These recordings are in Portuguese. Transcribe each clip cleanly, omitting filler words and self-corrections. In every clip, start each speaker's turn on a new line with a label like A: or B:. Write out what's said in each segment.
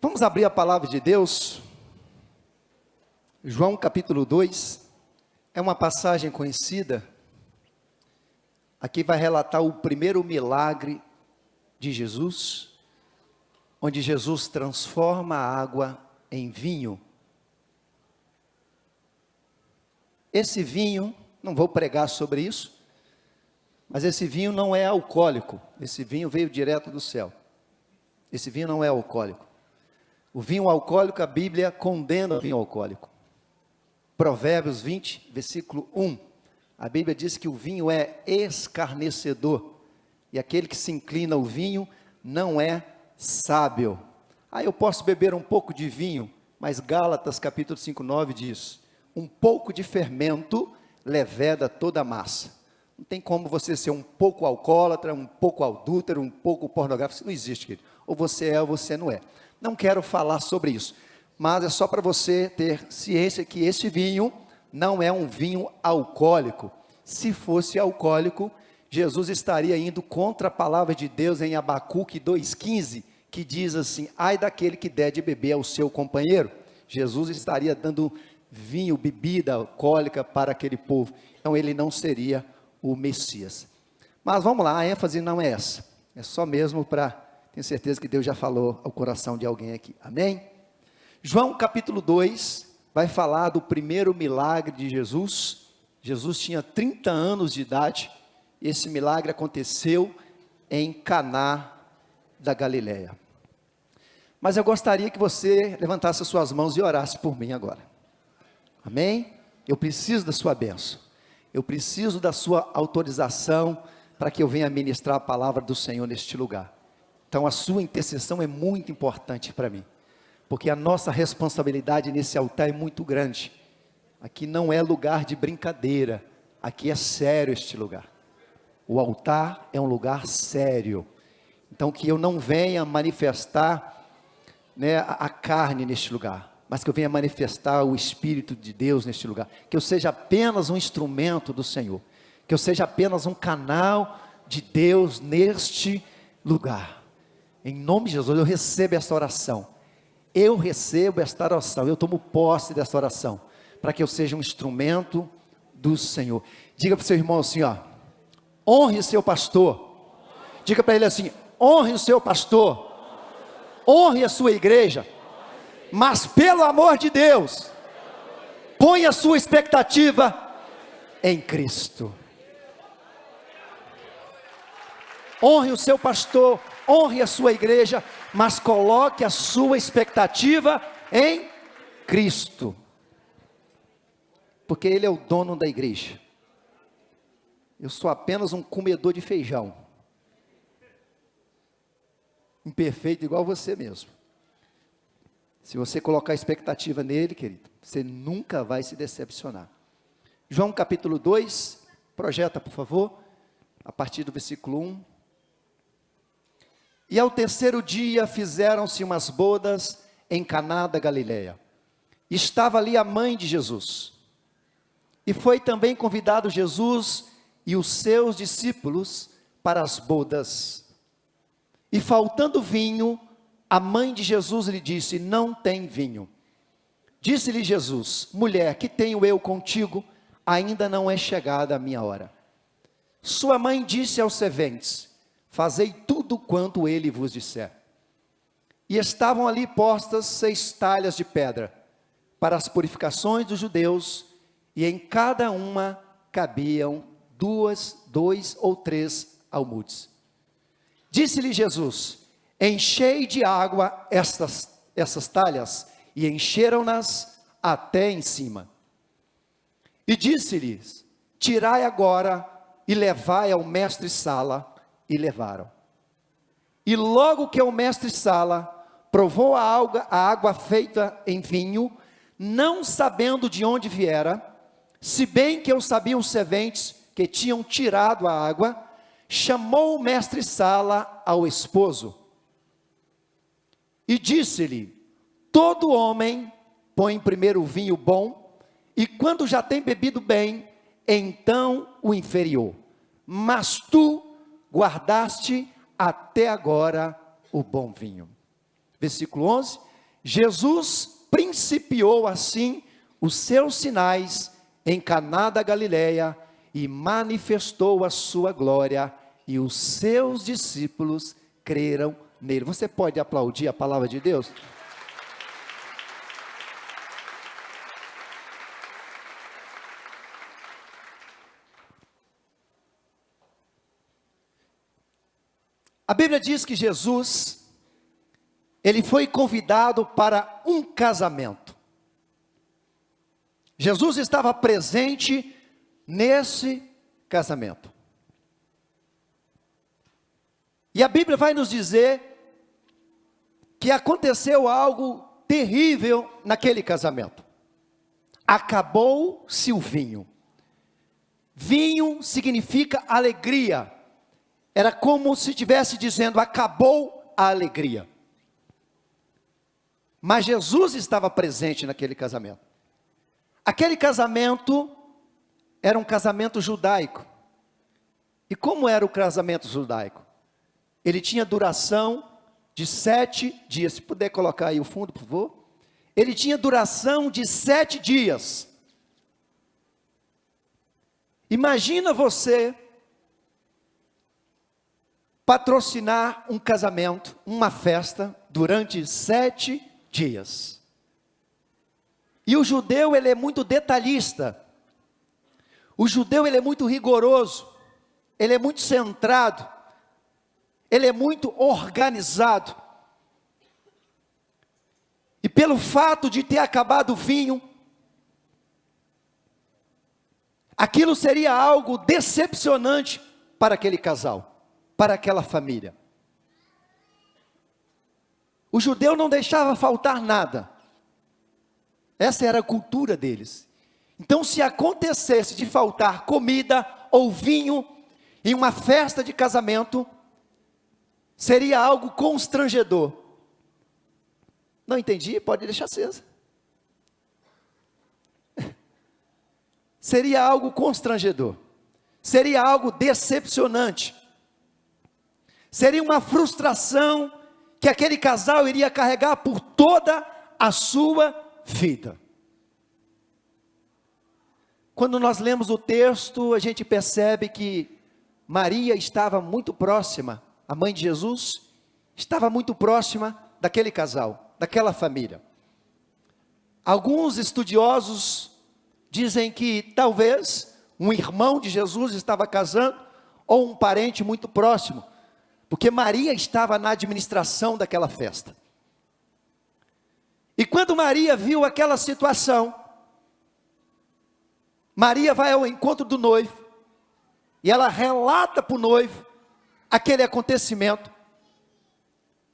A: Vamos abrir a palavra de Deus, João capítulo 2, é uma passagem conhecida. Aqui vai relatar o primeiro milagre de Jesus, onde Jesus transforma a água em vinho. Esse vinho, não vou pregar sobre isso, mas esse vinho não é alcoólico, esse vinho veio direto do céu. Esse vinho não é alcoólico. O vinho alcoólico, a Bíblia condena o vinho alcoólico. Provérbios 20, versículo 1. A Bíblia diz que o vinho é escarnecedor. E aquele que se inclina ao vinho não é sábio. Eu posso beber um pouco de vinho, mas Gálatas capítulo 5, 9 diz: um pouco de fermento leveda toda a massa. Não tem como você ser um pouco alcoólatra, um pouco adúltero, um pouco pornográfico. Isso não existe, querido. Ou você é ou você não é. Não quero falar sobre isso, mas é só para você ter ciência que esse vinho não é um vinho alcoólico. Se fosse alcoólico, Jesus estaria indo contra a palavra de Deus em Abacuque 2,15, que diz assim: ai daquele que der de beber ao seu companheiro. Jesus estaria dando vinho, bebida alcoólica para aquele povo, então ele não seria o Messias. Mas vamos lá, a ênfase não é essa, é só mesmo para... Tenho certeza que Deus já falou ao coração de alguém aqui, amém? João capítulo 2, vai falar do primeiro milagre de Jesus. Jesus tinha 30 anos de idade, esse milagre aconteceu em Caná da Galileia. Mas eu gostaria que você levantasse as suas mãos e orasse por mim agora, amém? Eu preciso da sua bênção, eu preciso da sua autorização, para que eu venha ministrar a palavra do Senhor neste lugar. Então a sua intercessão é muito importante para mim, porque a nossa responsabilidade nesse altar é muito grande. Aqui não é lugar de brincadeira, aqui é sério este lugar. O altar é um lugar sério. Então que eu não venha manifestar, a carne neste lugar, mas que eu venha manifestar o Espírito de Deus neste lugar. Que eu seja apenas um instrumento do Senhor, que eu seja apenas um canal de Deus neste lugar. Em nome de Jesus, eu recebo esta oração. Eu recebo esta oração. Eu tomo posse desta oração. Para que eu seja um instrumento do Senhor. Diga para o seu irmão assim, honre o seu pastor. Diga para ele assim: honre o seu pastor. Honre a sua igreja. Mas pelo amor de Deus, ponha a sua expectativa em Cristo. Honre o seu pastor, honre a sua igreja, mas coloque a sua expectativa em Cristo, porque Ele é o dono da igreja. Eu sou apenas um comedor de feijão, imperfeito igual você mesmo. Se você colocar a expectativa nele, querido, você nunca vai se decepcionar. João capítulo 2, projeta por favor, a partir do versículo 1. E ao terceiro dia fizeram-se umas bodas em Caná da Galileia. Estava ali a mãe de Jesus. E foi também convidado Jesus e os seus discípulos para as bodas. E faltando vinho, a mãe de Jesus lhe disse: não tem vinho. Disse-lhe Jesus: mulher, que tenho eu contigo? Ainda não é chegada a minha hora. Sua mãe disse aos serventes: fazei tudo quanto ele vos disser. E estavam ali postas 6 talhas de pedra, para as purificações dos judeus, e em cada uma cabiam 2 ou 3 almudes. Disse-lhe Jesus: enchei de água essas talhas, e encheram-nas até em cima. E disse-lhes: tirai agora e levai ao mestre-sala. E levaram. E logo que o mestre-sala provou a água feita em vinho, não sabendo de onde viera, se bem que eu sabia os serventes que tinham tirado a água, chamou o mestre-sala ao esposo e disse-lhe: todo homem põe primeiro o vinho bom, e quando já tem bebido bem, então o inferior, mas tu guardaste até agora o bom vinho. Versículo 11, Jesus principiou assim os seus sinais em Caná da Galileia e manifestou a sua glória, e os seus discípulos creram nele. Você pode aplaudir a palavra de Deus? A Bíblia diz que Jesus, ele foi convidado para um casamento. Jesus estava presente nesse casamento. E a Bíblia vai nos dizer que aconteceu algo terrível naquele casamento. Acabou-se o vinho. Vinho significa alegria. Era como se estivesse dizendo, acabou a alegria. Mas Jesus estava presente naquele casamento. Aquele casamento era um casamento judaico. E como era o casamento judaico? Ele tinha duração de 7 dias. Se puder colocar aí o fundo, por favor. Ele tinha duração de 7 dias. Imagina você patrocinar um casamento, uma festa, durante 7 dias. E o judeu, ele é muito detalhista. O judeu, ele é muito rigoroso. Ele é muito centrado. Ele é muito organizado. E pelo fato de ter acabado o vinho, aquilo seria algo decepcionante para aquele casal, para aquela família. O judeu não deixava faltar nada. Essa era a cultura deles. Então, se acontecesse de faltar comida ou vinho em uma festa de casamento, seria algo constrangedor. Não entendi? Pode deixar acesa. Seria algo constrangedor. Seria algo decepcionante. Seria uma frustração que aquele casal iria carregar por toda a sua vida. Quando nós lemos o texto, a gente percebe que Maria estava muito próxima, a mãe de Jesus, estava muito próxima daquele casal, daquela família. Alguns estudiosos dizem que talvez um irmão de Jesus estava casando, ou um parente muito próximo, porque Maria estava na administração daquela festa. E quando Maria viu aquela situação, Maria vai ao encontro do noivo, e ela relata para o noivo aquele acontecimento.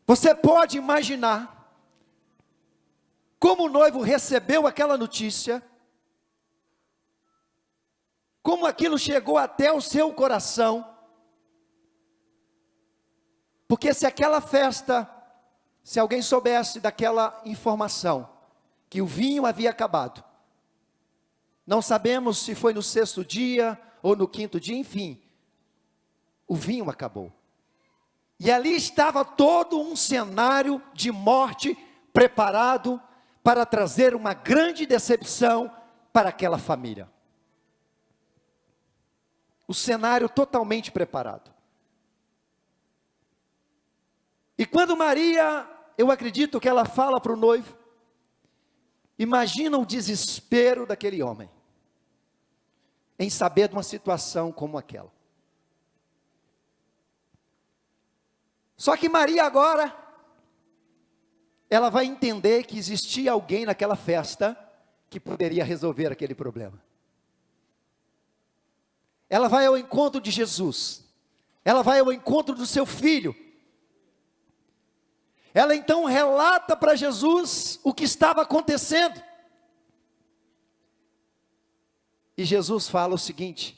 A: Você pode imaginar como o noivo recebeu aquela notícia, como aquilo chegou até o seu coração. Porque se aquela festa, se alguém soubesse daquela informação, que o vinho havia acabado, não sabemos se foi no 6º dia, ou no 5º dia, enfim, o vinho acabou. E ali estava todo um cenário de morte, preparado para trazer uma grande decepção para aquela família. O cenário totalmente preparado. E quando Maria, eu acredito que ela fala para o noivo, imagina o desespero daquele homem, em saber de uma situação como aquela. Só que Maria agora, ela vai entender que existia alguém naquela festa, que poderia resolver aquele problema. Ela vai ao encontro de Jesus, ela vai ao encontro do seu filho, ela então relata para Jesus o que estava acontecendo. E Jesus fala o seguinte: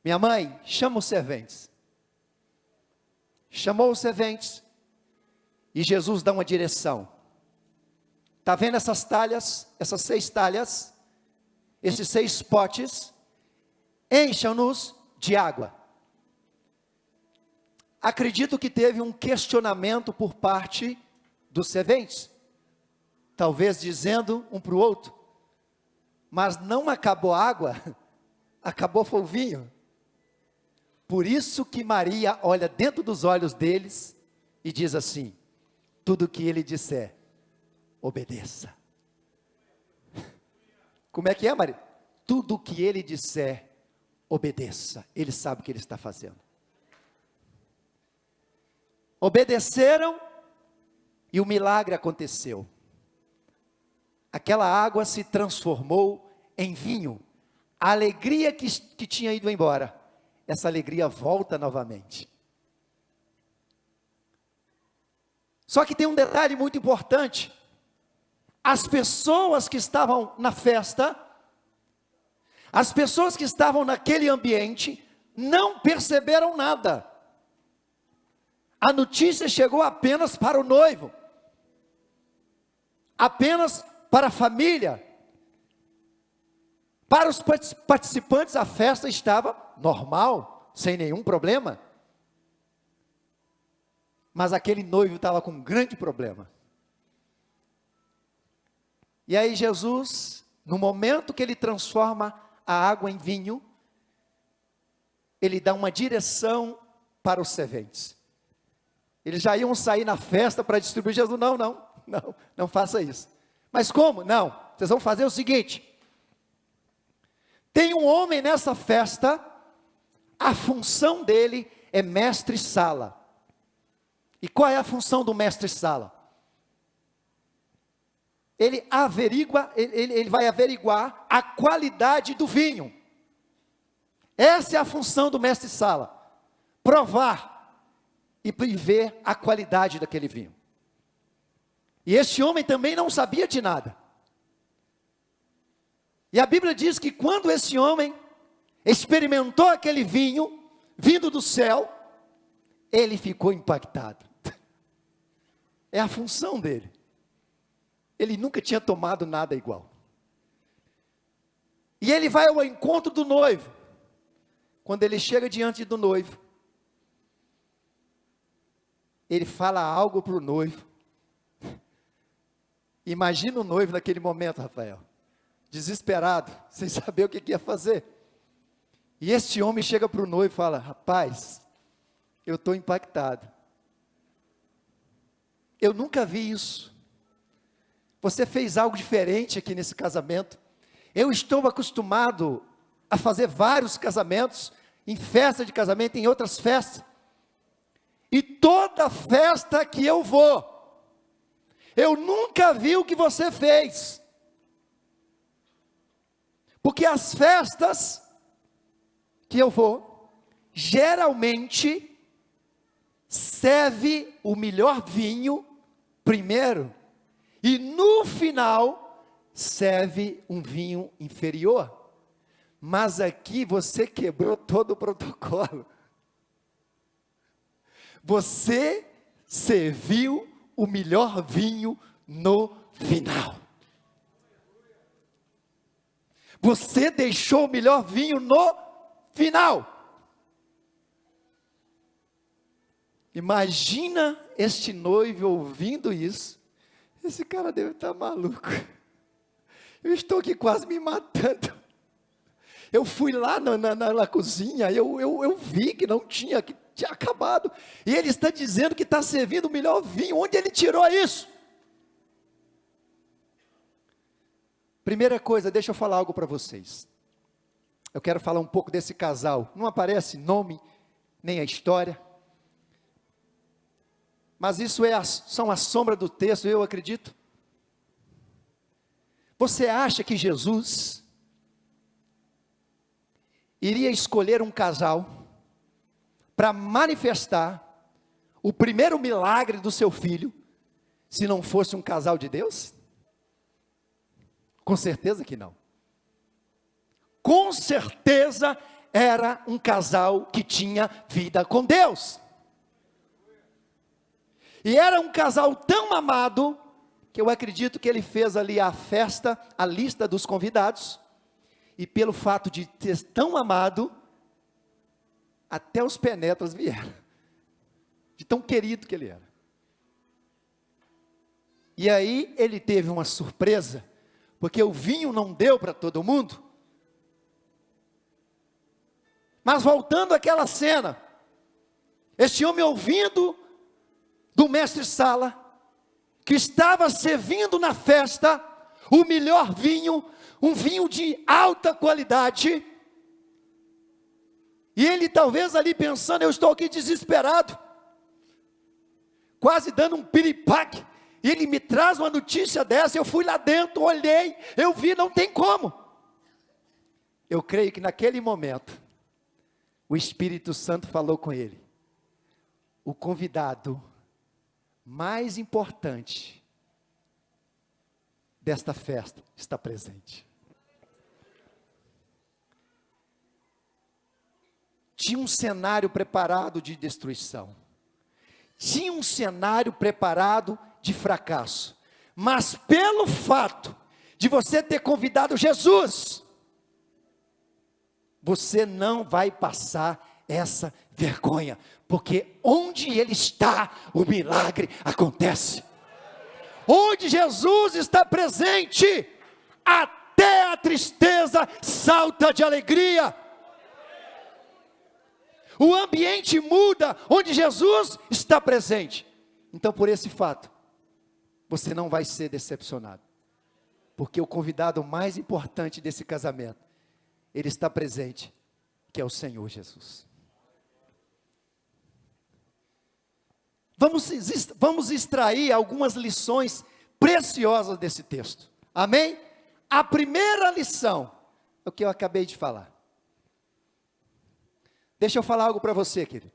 A: minha mãe, chama os serventes. Chamou os serventes, e Jesus dá uma direção. Está vendo essas talhas, essas 6 talhas, esses 6 potes, encham-nos de água. Acredito que teve um questionamento por parte dos serventes. talvez dizendo um para o outro, mas não acabou a água, acabou foi o vinho. Por isso que Maria olha dentro dos olhos deles e diz assim: tudo que ele disser, obedeça. Como é que é, Maria? Tudo que ele disser, obedeça. Ele sabe o que ele está fazendo. Obedeceram e o milagre aconteceu. Aquela água se transformou em vinho. A alegria que tinha ido embora, essa alegria volta novamente. Só que tem um detalhe muito importante. As pessoas que estavam na festa, as pessoas que estavam naquele ambiente, não perceberam nada. A notícia chegou apenas para o noivo, apenas para a família. Para os participantes, a festa estava normal, sem nenhum problema. Mas aquele noivo estava com um grande problema. E aí Jesus, no momento que ele transforma a água em vinho, ele dá uma direção para os serventes. Eles já iam sair na festa para distribuir. Jesus: não faça isso. Mas como? Não, vocês vão fazer o seguinte: tem um homem nessa festa, a função dele é mestre-sala. E qual é a função do mestre-sala? Ele vai averiguar a qualidade do vinho. Essa é a função do mestre-sala: provar e ver a qualidade daquele vinho. E este homem também não sabia de nada. E a Bíblia diz que quando esse homem experimentou aquele vinho, vindo do céu, ele ficou impactado. É a função dele. Ele nunca tinha tomado nada igual. E ele vai ao encontro do noivo. Quando ele chega diante do noivo, ele fala algo para o noivo. Imagina o noivo naquele momento, Rafael, desesperado, sem saber o que ia fazer. E este homem chega para o noivo e fala: rapaz, eu estou impactado. Eu nunca vi isso. Você fez algo diferente aqui nesse casamento. Eu estou acostumado a fazer vários casamentos, em festa de casamento, em outras festas. E toda festa que eu vou, eu nunca vi o que você fez. Porque as festas que eu vou, geralmente, serve o melhor vinho primeiro, e no final, serve um vinho inferior. Mas aqui você quebrou todo o protocolo. Você serviu o melhor vinho no final. Você deixou o melhor vinho no final. Imagina este noivo ouvindo isso. Esse cara deve estar maluco. Eu estou aqui quase me matando. Eu fui lá na cozinha, eu vi que não tinha, que tinha acabado. E ele está dizendo que está servindo o melhor vinho. Onde ele tirou isso? Primeira coisa, deixa eu falar algo para vocês. Eu quero falar um pouco desse casal. Não aparece nome, nem a história. Mas isso são a sombra do texto, eu acredito. Você acha que Jesus iria escolher um casal para manifestar o primeiro milagre do seu filho, se não fosse um casal de Deus? Com certeza que não. Com certeza era um casal que tinha vida com Deus. E era um casal tão amado, que eu acredito que ele fez ali a festa, a lista dos convidados, e pelo fato de ter tão amado, até os penetras vieram, de tão querido que ele era. E aí ele teve uma surpresa, porque o vinho não deu para todo mundo. Mas voltando àquela cena, este homem ouvindo do mestre Sala, que estava servindo na festa o melhor vinho, um vinho de alta qualidade, e ele talvez ali pensando, eu estou aqui desesperado, quase dando um piripaque, e ele me traz uma notícia dessa, eu fui lá dentro, olhei, eu vi, não tem como. Eu creio que naquele momento, o Espírito Santo falou com ele, o convidado mais importante desta festa está presente. Tinha um cenário preparado de destruição, tinha um cenário preparado de fracasso, mas pelo fato de você ter convidado Jesus, você não vai passar essa vergonha, porque onde Ele está, o milagre acontece. Onde Jesus está presente, até a tristeza salta de alegria. O ambiente muda onde Jesus está presente. Então, por esse fato, você não vai ser decepcionado, porque o convidado mais importante desse casamento, ele está presente, que é o Senhor Jesus. Vamos extrair algumas lições preciosas desse texto. Amém? A primeira lição é o que eu acabei de falar. Deixa eu falar algo para você, querido.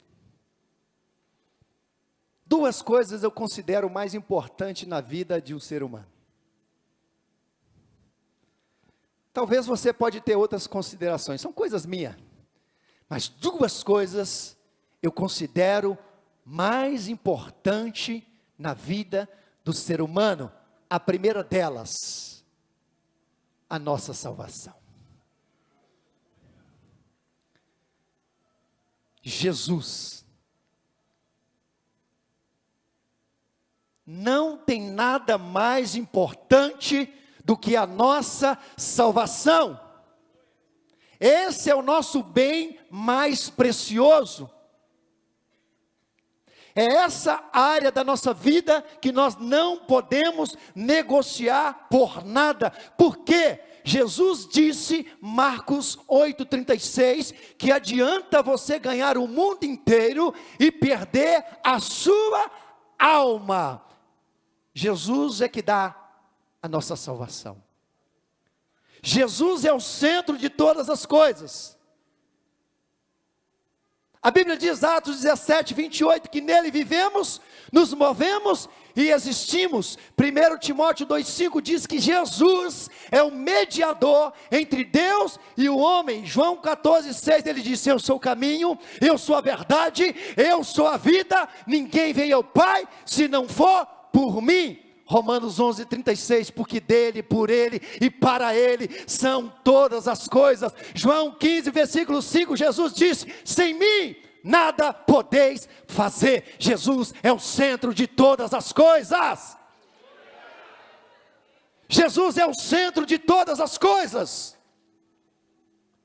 A: Duas coisas eu considero mais importantes na vida de um ser humano. Talvez você pode ter outras considerações, são coisas minhas. Mas duas coisas eu considero mais importante na vida do ser humano. A primeira delas, a nossa salvação. Jesus. Não tem nada mais importante do que a nossa salvação. Esse é o nosso bem mais precioso. É essa área da nossa vida que nós não podemos negociar por nada. Porque Jesus disse, Marcos 8,36, que adianta você ganhar o mundo inteiro e perder a sua alma. Jesus é que dá a nossa salvação. Jesus é o centro de todas as coisas. A Bíblia diz, Atos 17, 28, que nele vivemos, nos movemos e existimos. 1 Timóteo 2,5 diz que Jesus é o mediador entre Deus e o homem. João 14,6 ele diz, eu sou o caminho, eu sou a verdade, eu sou a vida, ninguém vem ao Pai se não for por mim. Romanos 11:36, porque dele, por ele e para ele são todas as coisas. João 15, versículo 5, Jesus disse, sem mim nada podeis fazer. Jesus é o centro de todas as coisas. Jesus é o centro de todas as coisas.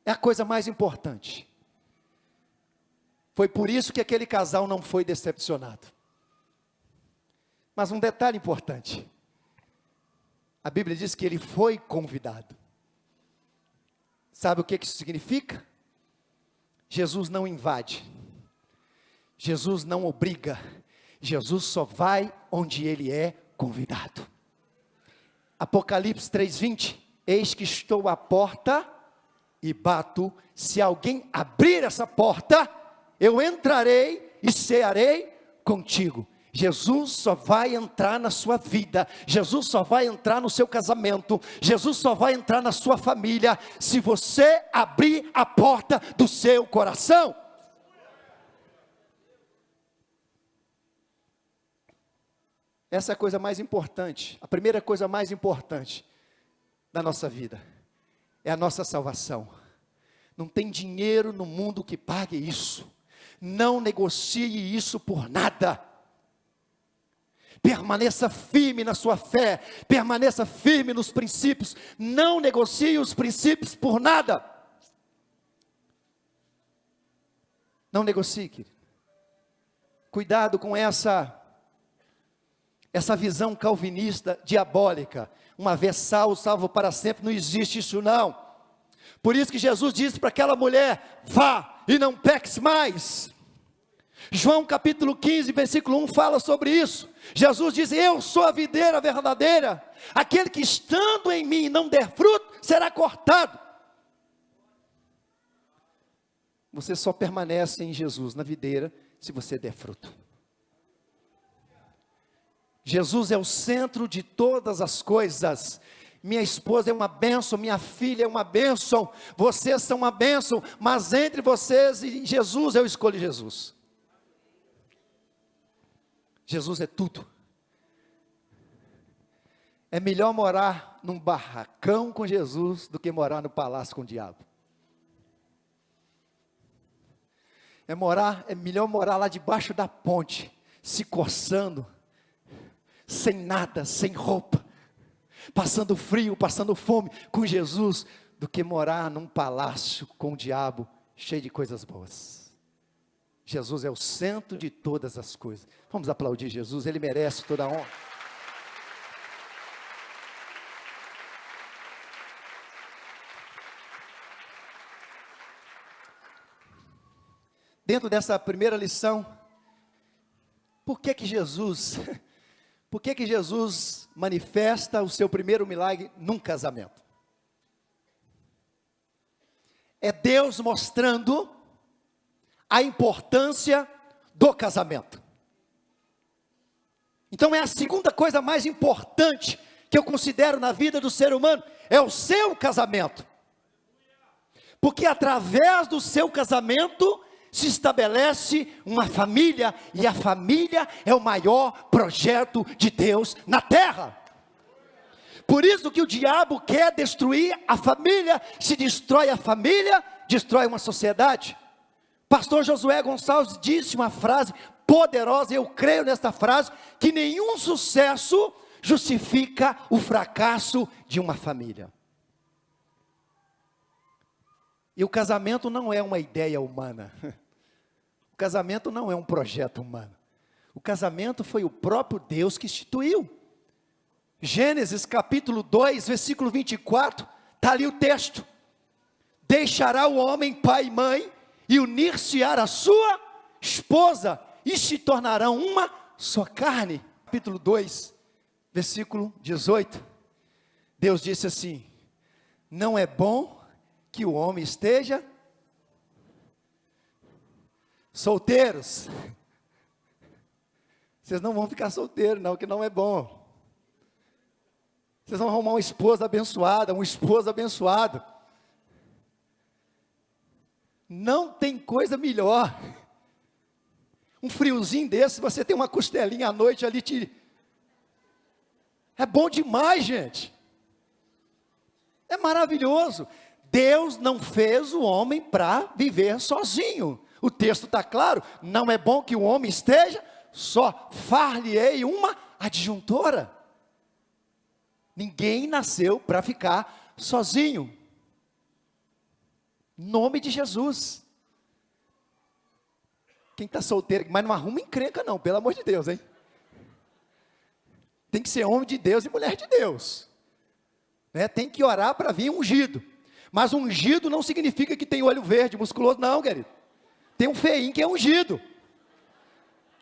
A: É a coisa mais importante. Foi por isso que aquele casal não foi decepcionado. Mas um detalhe importante, a Bíblia diz que ele foi convidado. Sabe o que isso significa? Jesus não invade, Jesus não obriga, Jesus só vai onde ele é convidado. Apocalipse 3:20, eis que estou à porta e bato, se alguém abrir essa porta, eu entrarei e cearei contigo. Jesus só vai entrar na sua vida, Jesus só vai entrar no seu casamento, Jesus só vai entrar na sua família, se você abrir a porta do seu coração. Essa é a coisa mais importante, a primeira coisa mais importante da nossa vida, é a nossa salvação. Não tem dinheiro no mundo que pague isso, não negocie isso por nada. Permaneça firme na sua fé, permaneça firme nos princípios, não negocie os princípios por nada. Não negocie, querido. Cuidado com essa visão calvinista, diabólica. Uma vez salvo, salvo para sempre. Não existe isso não. Por isso que Jesus disse para aquela mulher: vá e não peques mais. João capítulo 15, versículo 1 fala sobre isso. Jesus diz: eu sou a videira verdadeira. Aquele que estando em mim não der fruto, será cortado. Você só permanece em Jesus, na videira, se você der fruto. Jesus é o centro de todas as coisas. Minha esposa é uma bênção, minha filha é uma bênção, vocês são uma bênção, mas entre vocês e Jesus, eu escolho Jesus. Jesus é tudo. É melhor morar num barracão com Jesus do que morar no palácio com o diabo. É melhor morar lá debaixo da ponte, se coçando, sem nada, sem roupa, passando frio, passando fome com Jesus, do que morar num palácio com o diabo, cheio de coisas boas. Jesus é o centro de todas as coisas. Vamos aplaudir Jesus, Ele merece toda a honra. Dentro dessa primeira lição, por que Jesus manifesta o seu primeiro milagre num casamento? É Deus mostrando a importância do casamento. Então é a segunda coisa mais importante que eu considero na vida do ser humano, é o seu casamento. Porque através do seu casamento se estabelece uma família, e a família é o maior projeto de Deus na terra. Por isso que o diabo quer destruir a família. Se destrói a família, destrói uma sociedade. Pastor Josué Gonçalves disse uma frase poderosa, e eu creio nesta frase, que nenhum sucesso justifica o fracasso de uma família. E o casamento não é uma ideia humana. O casamento não é um projeto humano. O casamento foi o próprio Deus que instituiu. Gênesis capítulo 2, versículo 24, está ali o texto. Deixará o homem pai e mãe, e unir-se-á a sua esposa, e se tornarão uma só carne. Capítulo 2, versículo 18. Deus disse assim: não é bom que o homem esteja solteiros. Vocês não vão ficar solteiros não, que não é bom. Vocês vão arrumar uma esposa abençoada, um esposo abençoado. Não tem coisa melhor. Um friozinho desse, você tem uma costelinha à noite ali, é bom demais, gente. É maravilhoso. Deus não fez o homem para viver sozinho. O texto está claro, não é bom que o homem esteja só. Far-lhe-ei uma adjuntora. Ninguém nasceu para ficar sozinho. Nome de Jesus. Quem está solteiro, mas não arruma encrenca não, pelo amor de Deus, hein? Tem que ser homem de Deus e mulher de Deus, né? Tem que orar para vir ungido. Mas ungido não significa que tem olho verde, musculoso, não, querido. Tem um feinho que é ungido.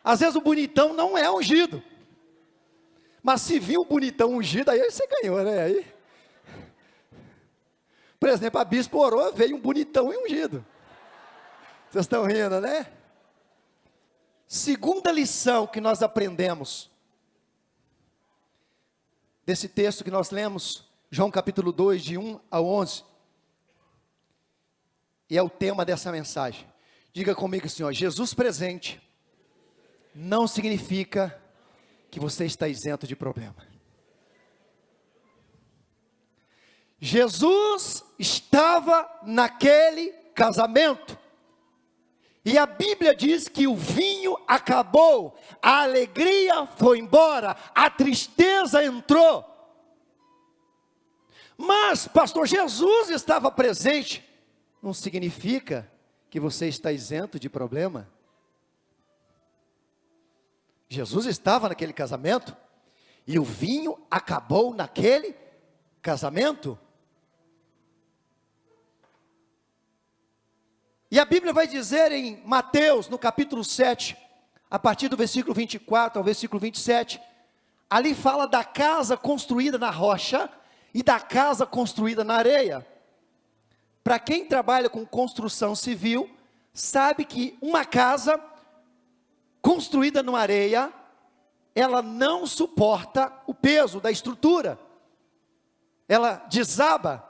A: Às vezes o bonitão não é ungido. Mas se vir um bonitão ungido, aí você ganhou, né? Aí, por exemplo, a bispo orou, veio um bonitão e ungido. Vocês estão rindo, né? Segunda lição que nós aprendemos desse texto que nós lemos, João capítulo 2, de 1 a 11. E é o tema dessa mensagem. Diga comigo assim, ó: Jesus presente não significa que você está isento de problema. Jesus estava naquele casamento, E a Bíblia diz que o vinho acabou, a alegria foi embora, a tristeza entrou. Mas, pastor, Jesus estava presente. Não significa que você está isento de problema. Jesus estava naquele casamento e o vinho acabou naquele casamento. E a Bíblia vai dizer em Mateus, no capítulo 7, a partir do versículo 24 ao versículo 27, ali fala da casa construída na rocha e da casa construída na areia. Para quem trabalha com construção civil, sabe que uma casa construída na areia, ela não suporta o peso da estrutura. Ela desaba.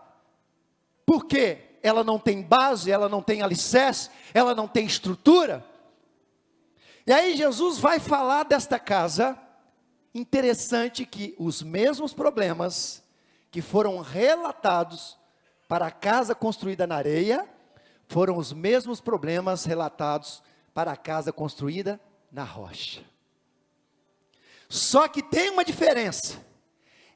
A: Por quê? Ela não tem base, ela não tem alicerce, ela não tem estrutura. E aí Jesus vai falar desta casa. Interessante que os mesmos problemas que foram relatados para a casa construída na areia, foram os mesmos problemas relatados para a casa construída na rocha. Só que tem uma diferença.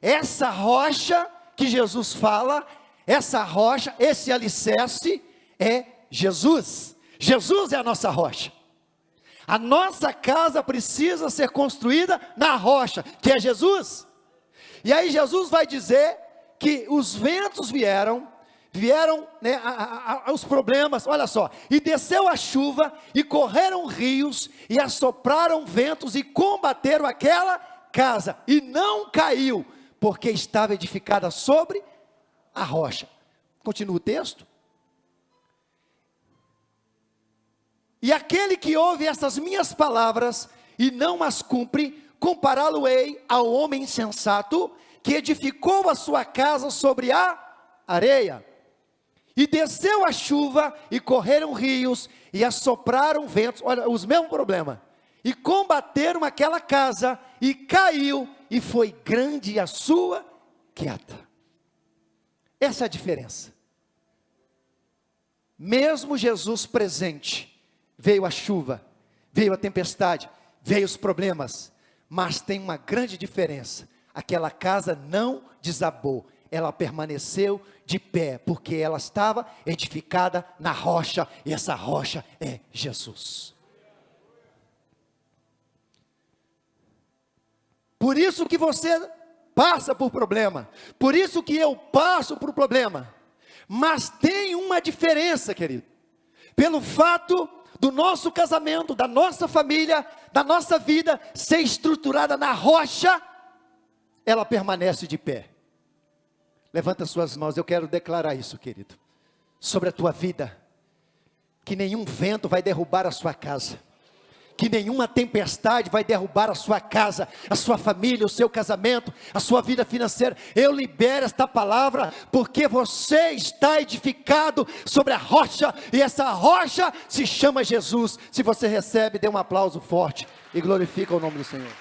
A: Essa rocha que Jesus fala, essa rocha, esse alicerce é Jesus. Jesus é a nossa rocha. A nossa casa precisa ser construída na rocha, que é Jesus. E aí Jesus vai dizer que os ventos vieram, né, os problemas, olha só, e desceu a chuva, e correram rios, e assopraram ventos, e combateram aquela casa, e não caiu, porque estava edificada sobre a rocha. Continua o texto. E aquele que ouve essas minhas palavras, e não as cumpre, compará-lo-ei ao homem insensato, que edificou a sua casa sobre a areia. E desceu a chuva, e correram rios, e assopraram ventos, olha, os mesmos problemas, e combateram aquela casa, e caiu, e foi grande a sua queda. Essa é a diferença. Mesmo Jesus presente, veio a chuva, veio a tempestade, veio os problemas, mas tem uma grande diferença, aquela casa não desabou, ela permaneceu de pé, porque ela estava edificada na rocha, e essa rocha é Jesus. Por isso que você passa por problema, por isso que eu passo por problema, mas tem uma diferença, querido, pelo fato do nosso casamento, da nossa família, da nossa vida ser estruturada na rocha, ela permanece de pé. Levanta suas mãos, eu quero declarar isso, querido, sobre a tua vida, que nenhum vento vai derrubar a sua casa, que nenhuma tempestade vai derrubar a sua casa, a sua família, o seu casamento, a sua vida financeira. Eu libero esta palavra, porque você está edificado sobre a rocha, e essa rocha se chama Jesus. Se você recebe, dê um aplauso forte, e glorifica o nome do Senhor.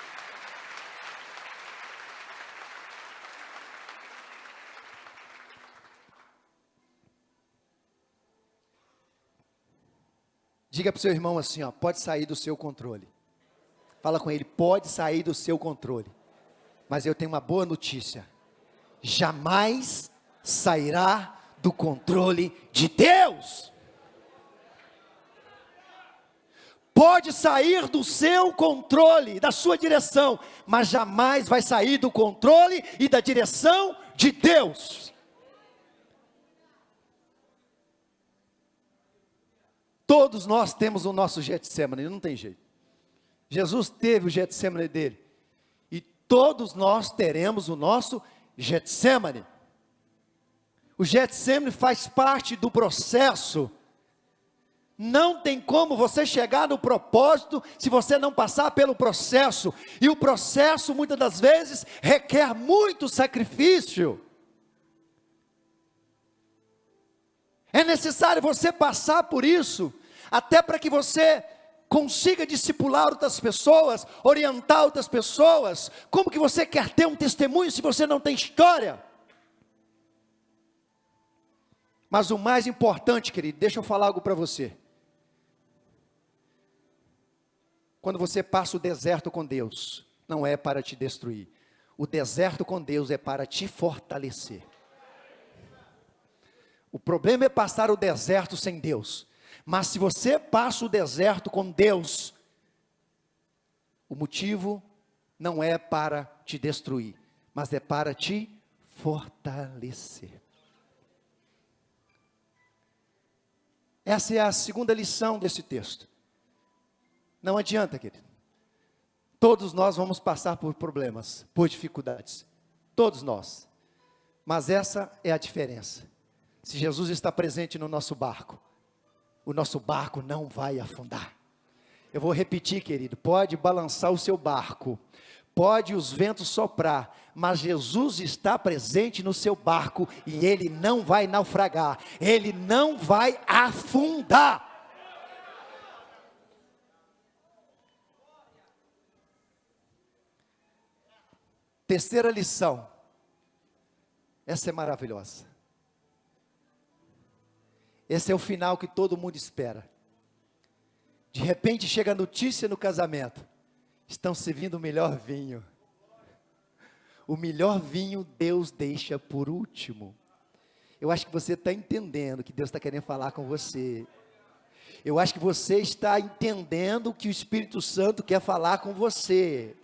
A: Diga para o seu irmão assim, ó, pode sair do seu controle. Fala com ele, pode sair do seu controle. Mas eu tenho uma boa notícia. Jamais sairá do controle de Deus. Pode sair do seu controle, da sua direção, mas jamais vai sair do controle e da direção de Deus. Todos nós temos o nosso Getsemane, não tem jeito. Jesus teve o Getsemane dele, e todos nós teremos o nosso Getsemane. O Getsemane faz parte do processo. Não tem como você chegar no propósito se você não passar pelo processo, e o processo muitas das vezes requer muito sacrifício. É necessário você passar por isso, até para que você consiga discipular outras pessoas, orientar outras pessoas. Como que você quer ter um testemunho se você não tem história? Mas o mais importante, querido, deixa eu falar algo para você. quando você passa o deserto com Deus, não é para te destruir. O deserto com Deus é para te fortalecer. O problema é passar o deserto sem Deus. Mas se você passa o deserto com Deus, o motivo não é para te destruir, mas é para te fortalecer. Essa é a segunda lição desse texto. Não adianta, querido. Todos nós vamos passar por problemas, por dificuldades. Todos nós. Mas essa é a diferença. Se Jesus está presente no nosso barco, o nosso barco não vai afundar. Eu vou repetir, querido. Pode balançar o seu barco. Pode os ventos soprar, mas Jesus está presente no seu barco e ele não vai naufragar, ele não vai afundar. Terceira lição, essa é maravilhosa. Esse é o final que todo mundo espera. De repente chega a notícia no casamento: estão servindo o melhor vinho. O melhor vinho Deus deixa por último. Eu acho que você está entendendo que Deus está querendo falar com você. Eu acho que você está entendendo que o Espírito Santo quer falar com você.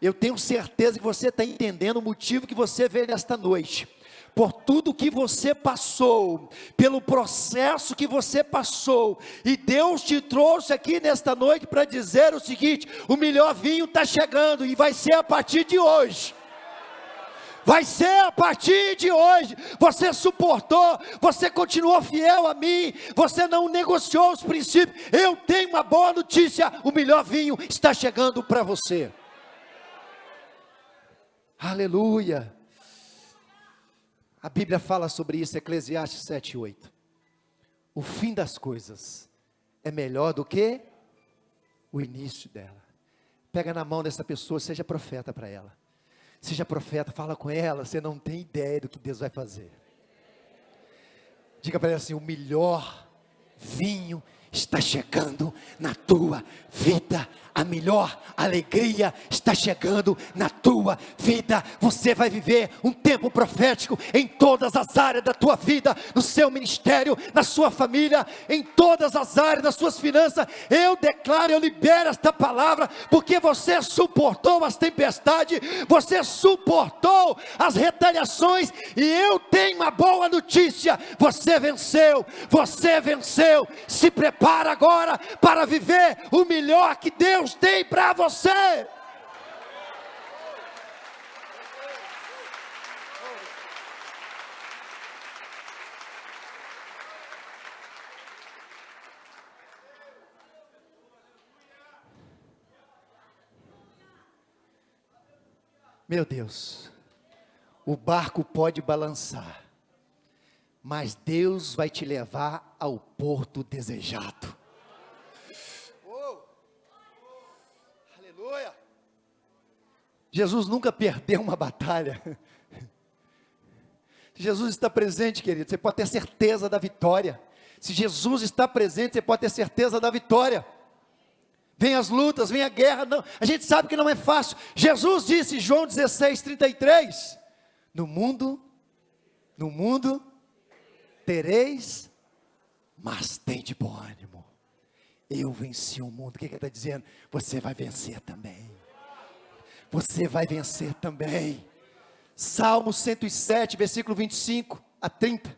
A: Eu tenho certeza que você está entendendo o motivo que você veio nesta noite. Por tudo que você passou, pelo processo que você passou, e Deus te trouxe aqui nesta noite para dizer o seguinte: o melhor vinho está chegando, e vai ser a partir de hoje. Vai ser a partir de hoje. Você suportou, você continuou fiel a mim, você não negociou os princípios. Eu tenho uma boa notícia: o melhor vinho está chegando para você. Aleluia. A Bíblia fala sobre isso, Eclesiastes 7:8. O fim das coisas é melhor do que o início dela. Pega na mão dessa pessoa, seja profeta para ela. Seja profeta, fala com ela, você não tem ideia do que Deus vai fazer. Diga para ela assim: o melhor vinho está chegando na tua vida. A melhor alegria está chegando na tua vida. Você vai viver um tempo profético em todas as áreas da tua vida, no seu ministério, na sua família, em todas as áreas das suas finanças. Eu declaro, eu libero esta palavra, porque você suportou as tempestades, você suportou as retaliações, e eu tenho uma boa notícia: você venceu, você venceu. Se prepara agora para viver o melhor que Deus tem para você. Meu Deus, o barco pode balançar, mas Deus vai te levar ao porto desejado. Aleluia! Jesus nunca perdeu uma batalha. Se Jesus está presente, querido, você pode ter certeza da vitória. Se Jesus está presente, você pode ter certeza da vitória. Vem as lutas, vem a guerra, não, a gente sabe que não é fácil. Jesus disse, João 16:33, no mundo tereis, mas tem de bom ânimo. Eu venci o mundo. O que ele está dizendo? Você vai vencer também. Você vai vencer também. Salmo 107, versículo 25 a 30.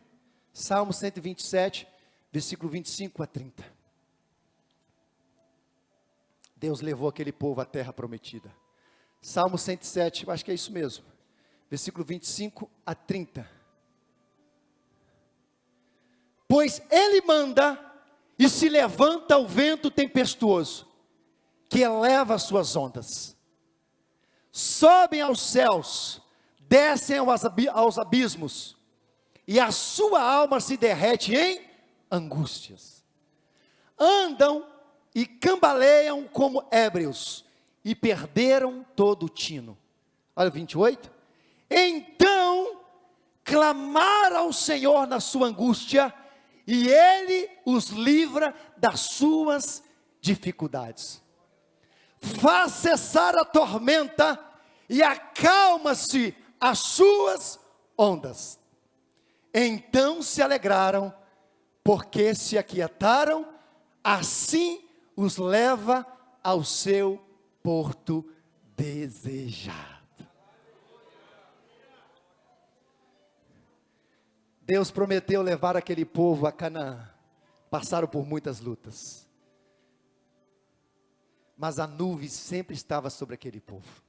A: Salmo 127, versículo 25 a 30. Deus levou aquele povo à terra prometida. Salmo 107, acho que é isso mesmo. Versículo 25 a 30. Pois ele manda e se levanta o vento tempestuoso, que eleva as suas ondas. Sobem aos céus, descem aos abismos, e a sua alma se derrete em angústias. Andam e cambaleiam como ébrios, e perderam todo o tino. Olha o 28. Então clamaram ao Senhor na sua angústia, e Ele os livra das suas dificuldades. faz cessar a tormenta e acalma-se as suas ondas. Então se alegraram, porque se aquietaram, assim os leva ao seu porto desejado. Deus prometeu levar aquele povo a Canaã. Passaram por muitas lutas, mas a nuvem sempre estava sobre aquele povo.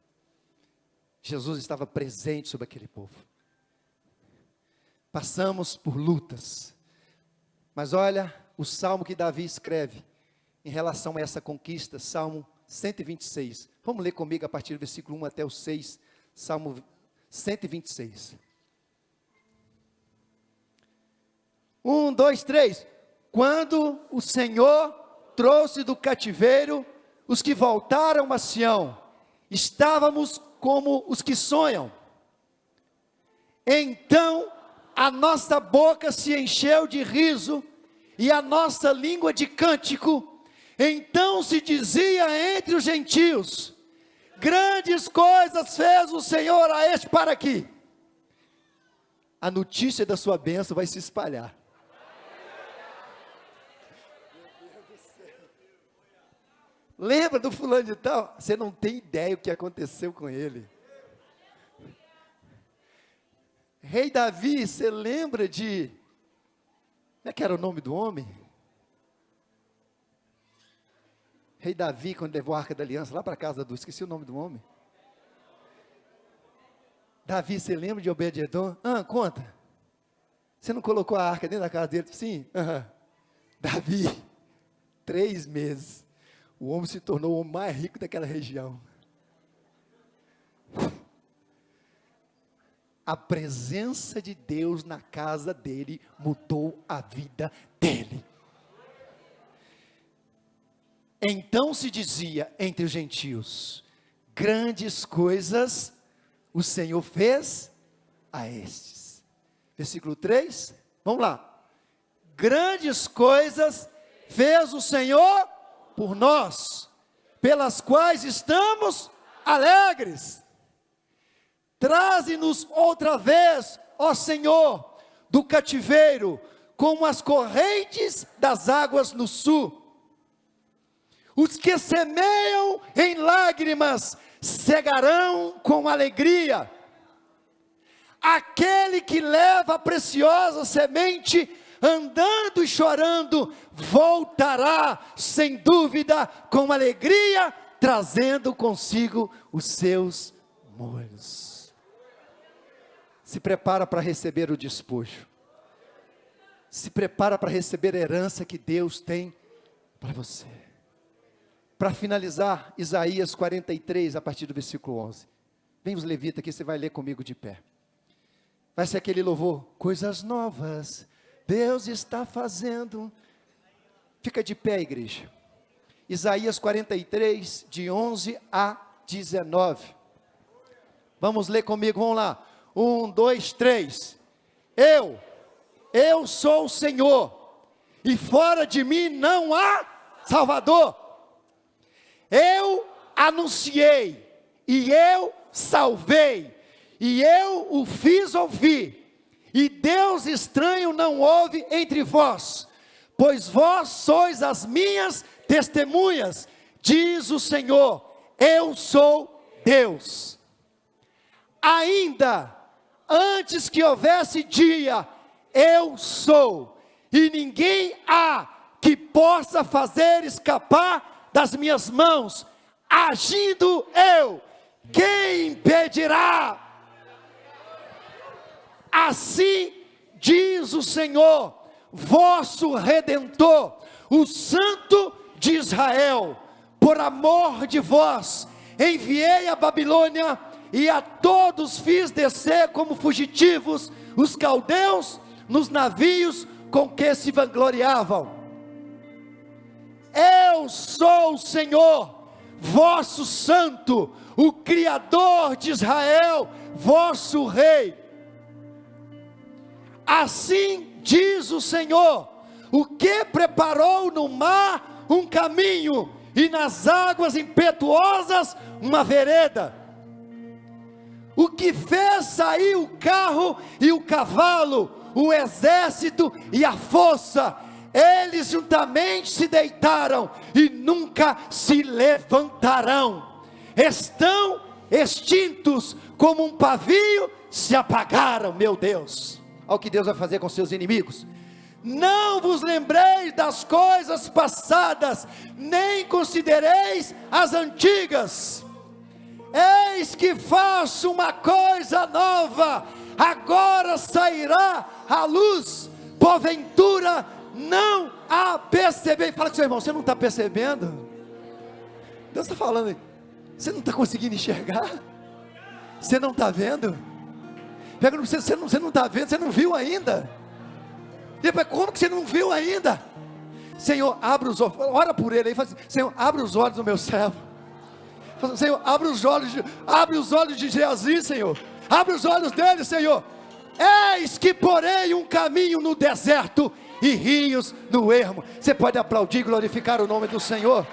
A: Jesus estava presente sobre aquele povo. Passamos por lutas, mas olha o salmo que Davi escreve em relação a essa conquista, Salmo 126. Vamos ler comigo a partir do versículo 1 até o 6, Salmo 126. 1, 2, 3. Quando o Senhor trouxe do cativeiro os que voltaram a Sião, estávamos como os que sonham. Então a nossa boca se encheu de riso e a nossa língua de cântico. Então se dizia entre os gentios: grandes coisas fez o Senhor a este para aqui. A notícia da sua bênção vai se espalhar. Lembra do fulano de tal? Você não tem ideia o que aconteceu com ele. Rei Davi, você lembra de... Como é que era o nome do homem? Rei Davi, quando levou a Arca da Aliança lá para casa do... Esqueci o nome do homem. Davi, você lembra de Obed-edom? Conta. Você não colocou a arca dentro da casa dele? Sim. Davi, 3 meses. O homem se tornou o homem mais rico daquela região. A presença de Deus na casa dele mudou a vida dele. Então se dizia entre os gentios: grandes coisas o Senhor fez a estes. Versículo 3, vamos lá. Grandes coisas fez o Senhor por nós, pelas quais estamos alegres. Traze-nos outra vez, ó Senhor, do cativeiro, como as correntes das águas no sul. Os que semeiam em lágrimas cegarão com alegria. Aquele que leva a preciosa semente, andando e chorando, voltará sem dúvida com alegria, trazendo consigo os seus molhos. Se prepara para receber o despojo. Se prepara para receber a herança que Deus tem para você. Para finalizar, Isaías 43, a partir do versículo 11. Vem os levitas aqui, você vai ler comigo de pé. Vai ser aquele louvor: coisas novas Deus está fazendo. Fica de pé, igreja. Isaías 43, de 11 a 19. Vamos ler comigo, vamos lá. 1, 2, 3. Eu sou o Senhor, e fora de mim não há Salvador. Eu anunciei, e eu salvei, e eu o fiz ouvir. E Deus estranho não houve entre vós, pois vós sois as minhas testemunhas, diz o Senhor. Eu sou Deus. Ainda antes que houvesse dia, eu sou, e ninguém há que possa fazer escapar das minhas mãos. Agindo eu, quem impedirá? Assim diz o Senhor, vosso Redentor, o Santo de Israel: por amor de vós, enviei a Babilônia, e a todos fiz descer como fugitivos os caldeus nos navios com que se vangloriavam. Eu sou o Senhor, vosso Santo, o Criador de Israel, vosso Rei. Assim diz o Senhor, o que preparou no mar um caminho, e nas águas impetuosas uma vereda. O que fez sair o carro e o cavalo, o exército e a força, eles juntamente se deitaram e nunca se levantarão. Estão extintos como um pavio, se apagaram. Meu Deus, olha o que Deus vai fazer com seus inimigos. Não vos lembreis das coisas passadas, nem considereis as antigas. Eis que faço uma coisa nova, agora sairá a luz, porventura não a percebeis. Fala com seu irmão, você não está percebendo? Deus está falando, você não está conseguindo enxergar? Você não está vendo? Pega no você não está vendo, você não viu ainda. Depois, como que você não viu ainda? Senhor, abre os olhos, ora por ele aí, fala assim, Senhor, abre os olhos do meu servo. Fala assim, Senhor, abre os olhos de Geazi, Senhor. Abre os olhos dele, Senhor. Eis que porei um caminho no deserto e rios no ermo. Você pode aplaudir e glorificar o nome do Senhor.